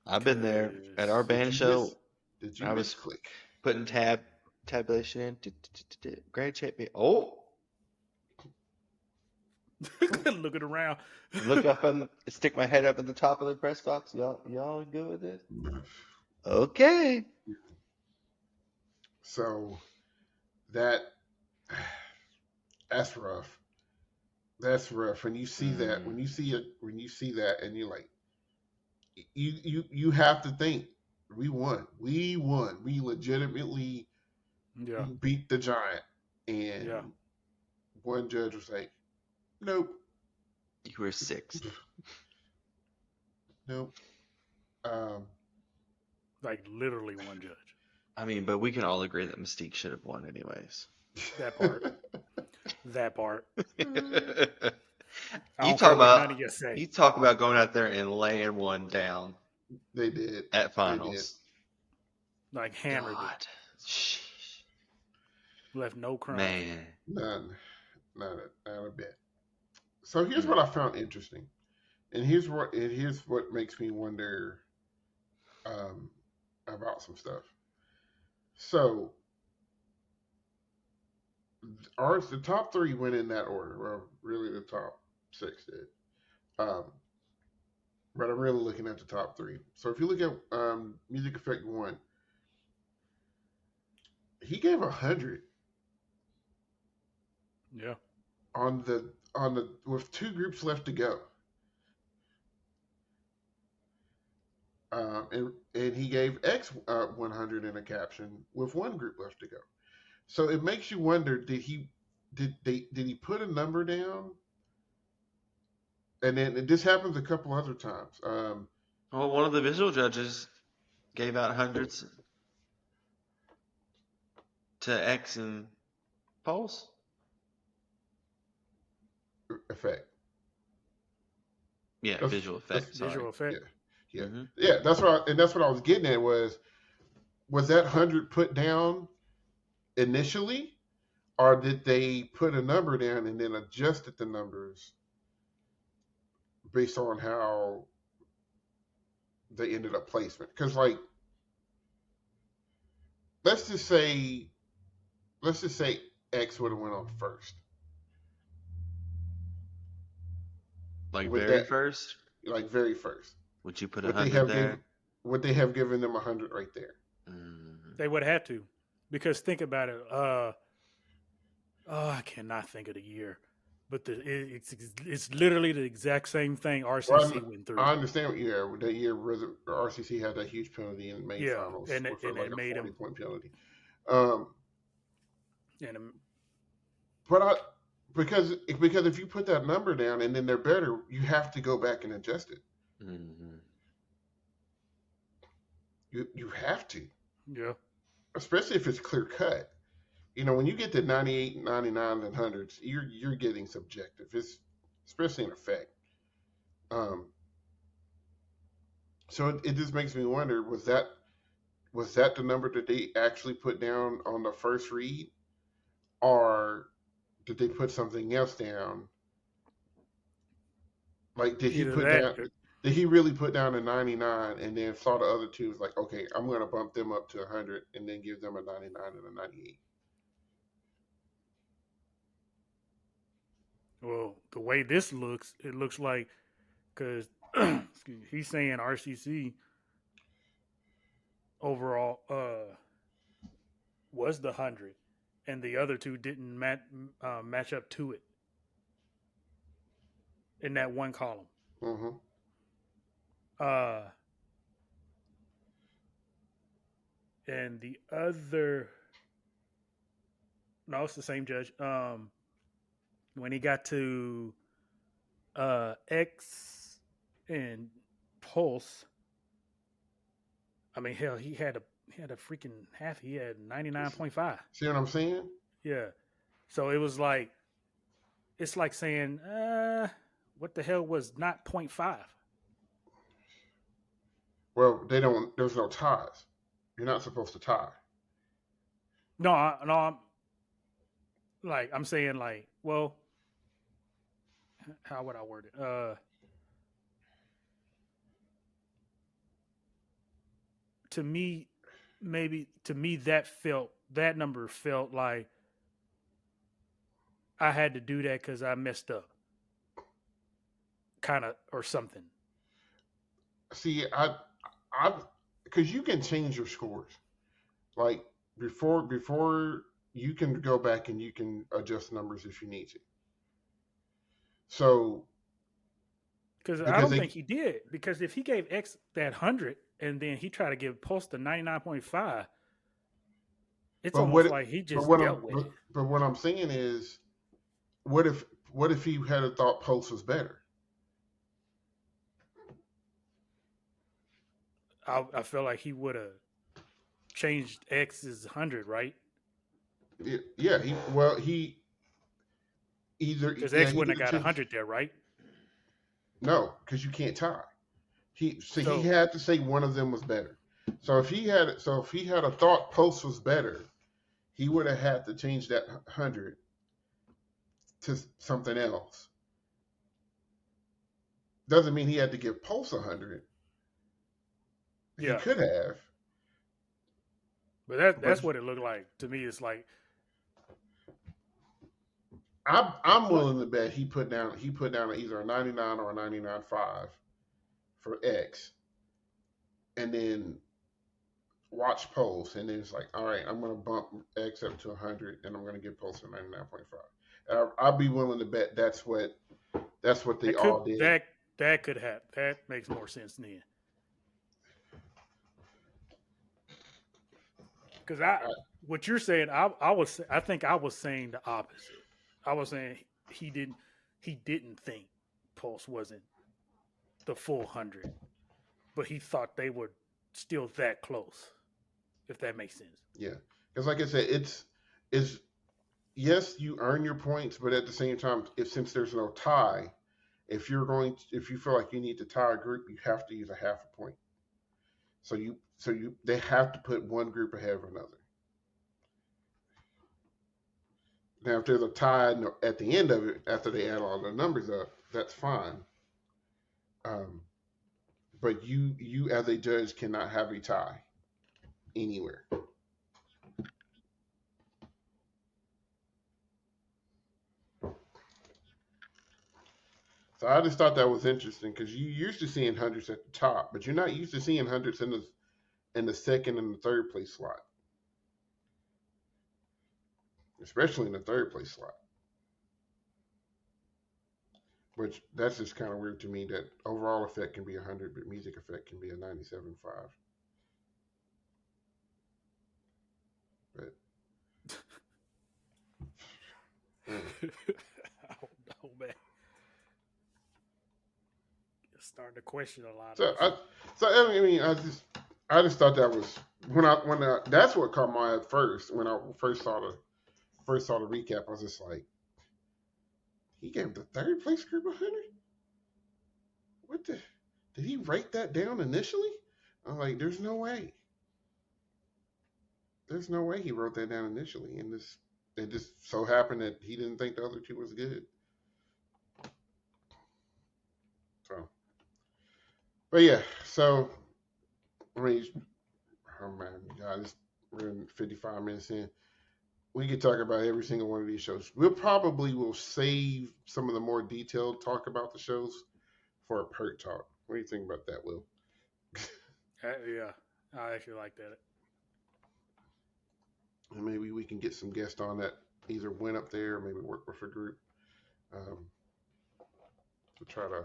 I've been there at our Did band you show. Did you I was misclick? putting tabulation in. Grand champion. Oh, Looking around. look up and stick my head up at the top of the press box. Y'all good with it? Okay. So that's rough. That's rough. When you see that, when you see that, and you're like, you have to think, we won. We legitimately beat the Giant. And one judge was like, nope. You were 6th. Nope. Like literally one judge. I mean, but we can all agree that Mystique should have won anyways. That part. That part. You talk about going out there and laying one down. They did at finals. They did. Like hammered it. Left no crumbs. Man, none, not a bit. So here's what I found interesting, and here's what makes me wonder about some stuff. So the top 3 went in that order. Well, really the top 6 did. But I'm really looking at the top 3. So if you look at Music Effect 1, he gave 100. Yeah. On the with 2 groups left to go. And he gave X 100 in a caption with 1 group left to go. So it makes you wonder: did he put a number down? And then this happens a couple other times. Well, one of the visual judges gave out hundreds to X and Pulse. Effect. Yeah, visual effect. Visual effect. Yeah. Mm-hmm. Yeah, that's what I was getting at was that 100 put down initially, or did they put a number down and then adjusted the numbers based on how they ended up placement? Because like, let's just say X would have went on first. Like very first? Like very first. Would you put 100 there? Would they have given them 100 right there? They would have to. Because think about it. I cannot think of the year. but it's literally the exact same thing Well, RCC went through. I understand. Yeah, that year RCC had that huge penalty in main Yeah, finals and with it like a made 40-point penalty. Um, and but because if you put that number down and then they're better, you have to go back and adjust it. Mm-hmm. You have to, yeah, especially if it's clear cut. You know, when you get to 98, 99, and hundreds, you're getting subjective. It's especially in effect. So it just makes me wonder: was that the number that they actually put down on the first read, or did they put something else down? Like, did he either put that. down? Did he really put down a 99 and then saw the other two? Was like, okay, I'm going to bump them up to 100 and then give them a 99 and a 98. Well, the way this looks, it looks like because he's saying RCC overall was the 100, and the other two didn't match up to it in that one column. Mm-hmm. And the other, no, it's the same judge. When he got to X and Pulse, I mean, hell, he had a freaking half. He had 99.5. See what I'm saying? Yeah. So it was like, it's like saying, what the hell was not 0.5? Well, there's no ties. You're not supposed to tie. No, I'm saying like, well, how would I word it? To me, that number felt like I had to do that because I messed up, kind of, or something. See, because you can change your scores. Like before you can go back and you can adjust numbers if you need to. So because I don't think he did. Because if he gave X that 100 and then he tried to give Pulse the 99.5, it's almost like he just dealt with it. But what I'm saying is, what if he had a thought Pulse was better? I feel like he would have changed X's 100, right? Yeah. He either because X wouldn't have got 100 there, right? No, because you can't tie. He had to say one of them was better. So if he had a thought Pulse was better, he would have had to change that 100 to something else. Doesn't mean he had to give Pulse 100. Yeah. He could have. But that's what it looked like to me. It's like I'm willing to bet he put down either a 99 or a 99.5 for X, and then watch Pulse, and then it's like, all right, I'm going to bump X up to 100, and I'm going to give Pulse a 99.5. I'll be willing to bet that's what they all did. That could happen. That makes more sense then. Because what you're saying, I think I was saying the opposite. I was saying he didn't think Pulse wasn't the full 100, but he thought they were still that close. If that makes sense. Yeah, because like I said, it's yes, you earn your points, but at the same time, since there's no tie, if you feel like you need to tie a group, you have to use a half a point. So they have to put one group ahead of another. Now, if there's a tie at the end of it, after they add all the numbers up, that's fine. But you as a judge cannot have a tie anywhere. So I just thought that was interesting because you're used to seeing hundreds at the top, but you're not used to seeing hundreds in the second and the third place slot, especially in the third place slot. which that's just kind of weird to me that overall effect can be 100, but music effect can be a 97.5. But I don't know, man. It's starting to question a lot so of I, this. I mean, I just thought that was that's what caught my eye at first when I first saw the recap. I was just like, he gave the third place group 100. What the? Did he write that down initially? I'm like, there's no way. There's no way he wrote that down initially, and it just so happened that he didn't think the other two was good. So, but yeah, so I mean, oh man, guys, we're in 55 minutes in. We could talk about every single one of these shows. We'll probably will save some of the more detailed talk about the shows for a perk talk. What do you think about that, Will? Yeah, I actually like that. And maybe we can get some guests on that either went up there or maybe work with a group to try to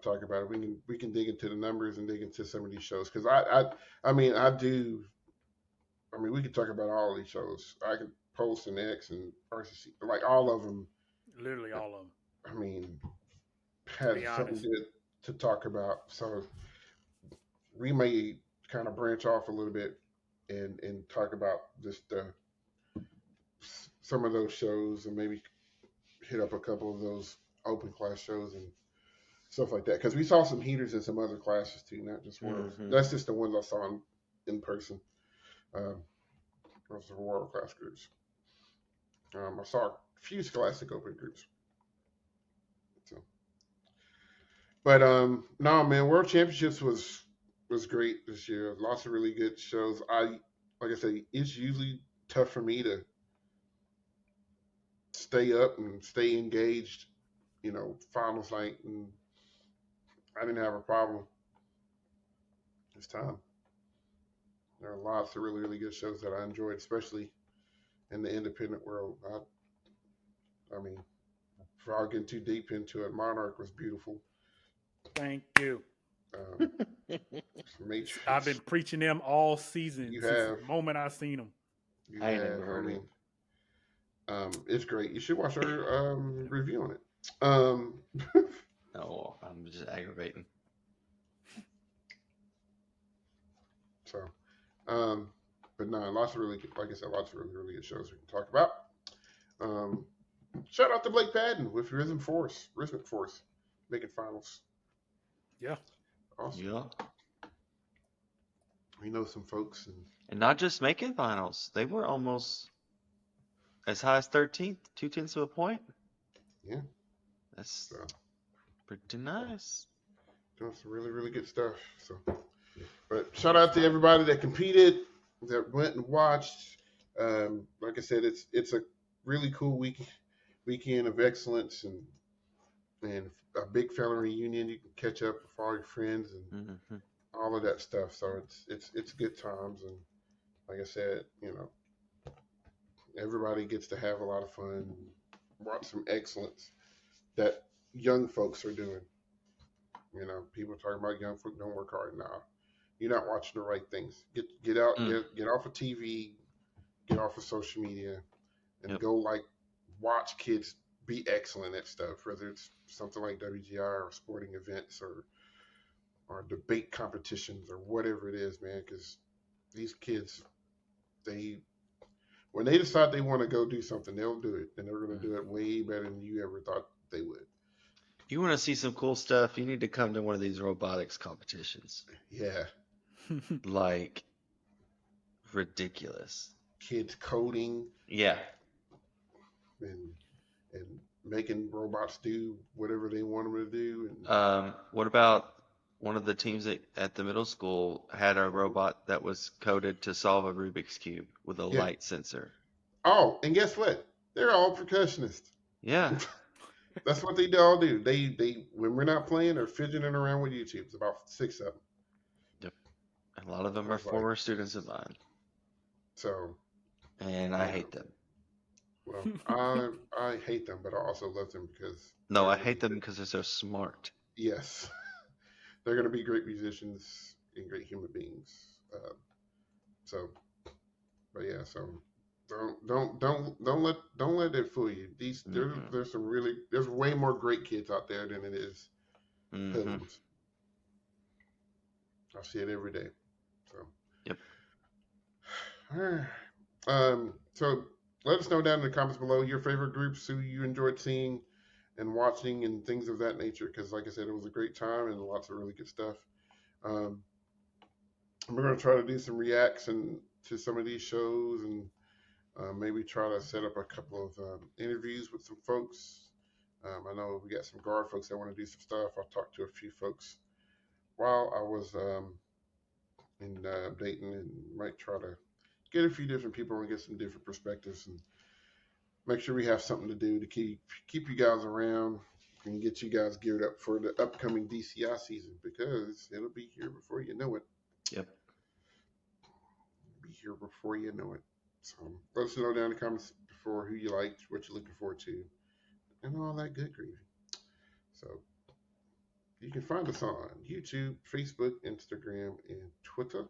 talk about it. We can dig into the numbers and dig into some of these shows because I mean we could talk about all of these shows. I could post an X and RCC like all of them. Literally all of them. I mean, To had be something honest, good to talk about. So we may kind of branch off a little bit and talk about just some of those shows and maybe hit up a couple of those open class shows and stuff like that. Because we saw some heaters in some other classes too, not just worlds. That's just the ones I saw in person. Those are world class groups. I saw a few Scholastic Open groups. So, but no, man, World Championships was great this year. Lots of really good shows. Like I say, it's usually tough for me to stay up and stay engaged. You know, finals night, and I didn't have a problem this time. There are lots of really, really good shows that I enjoyed, especially in the independent world. I mean, without getting too deep into it, Monarch was beautiful. thank you. Matrix. I've been preaching them all season You since have. the moment I seen them. I ain't never heard it. It's great. You should watch our review on it. No, I'm just aggravating. So, but no, lots of really, like I said, lots of really, really good shows we can talk about. Shout out to Blake Padden with Rhythmic Force, making finals. Yeah. Awesome. Yeah. We know some folks, And not just making finals. They were almost as high as 13th, 0.2 of a point. Yeah. That's pretty nice. Doing some really, really good stuff. So, but shout out to everybody that competed, that went and watched. Like I said, it's a really cool weekend of excellence and a big family reunion. You can catch up with all your friends and all of that stuff. So it's good times, and like I said, you know, everybody gets to have a lot of fun, and watch some excellence that young folks are doing. You know, people talking about young folk don't work hard now. You're not watching the right things. Get out, get off of TV, get off of social media, and go watch kids be excellent at stuff. Whether it's something like WGI or sporting events or debate competitions or whatever it is, man. Because these kids, when they decide they want to go do something, they'll do it, and they're going to do it way better than you ever thought they would. You want to see some cool stuff, you need to come to one of these robotics competitions. Yeah. Like, ridiculous. Kids coding. Yeah. And making robots do whatever they want them to do. And what about one of the teams at the middle school had a robot that was coded to solve a Rubik's Cube with a light sensor? Oh, and guess what? They're all percussionists. Yeah. That's what they all do. They when we're not playing, they're fidgeting around with YouTube. It's about 6 of them. Yep. A lot of them are former students of mine. So. And I hate them. Well, I hate them, but I also love them because No, they're I gonna hate be them good. because they're so smart. Yes, they're going to be great musicians and great human beings. So, but yeah, so don't let it fool you. Mm-mm. There's way more great kids out there than it is Mm-hmm. hoodlums. I see it every day. So, Yep. all right. So let us know down in the comments below your favorite groups who you enjoyed seeing and watching and things of that nature. Because, like I said, it was a great time and lots of really good stuff. Um, we're going to try to do some reacts and to some of these shows and maybe try to set up a couple of interviews with some folks. I know we got some guard folks that want to do some stuff. I talked to a few folks while I was in Dayton and might try to get a few different people and get some different perspectives and make sure we have something to do to keep you guys around and get you guys geared up for the upcoming DCI season because it'll be here before you know it. Yep. Be here before you know it. So let us know down in the comments before who you liked, what you're looking forward to, and all that good gravy. So you can find us on YouTube, Facebook, Instagram, and Twitter.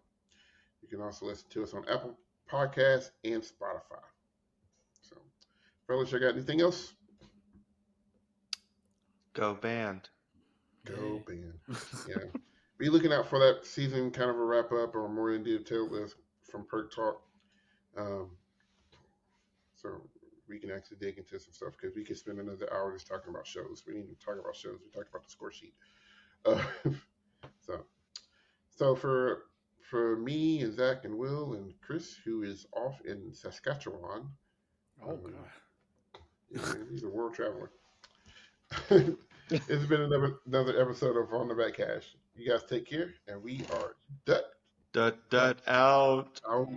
You can also listen to us on Apple Podcasts and Spotify. So, fellas, you got anything else? Go band. Go band. Yeah. Be looking out for that season kind of a wrap up or more in detail list from Perk Talk. So we can actually dig into some stuff because we could spend another hour just talking about shows. We didn't even talk about shows. We talked about the score sheet. So for me and Zach and Will and Chris, who is off in Saskatchewan. Oh god. Yeah, man, he's a world traveler. It's been another episode of On the Back Cash. You guys take care, and we are done. Dut out. Out.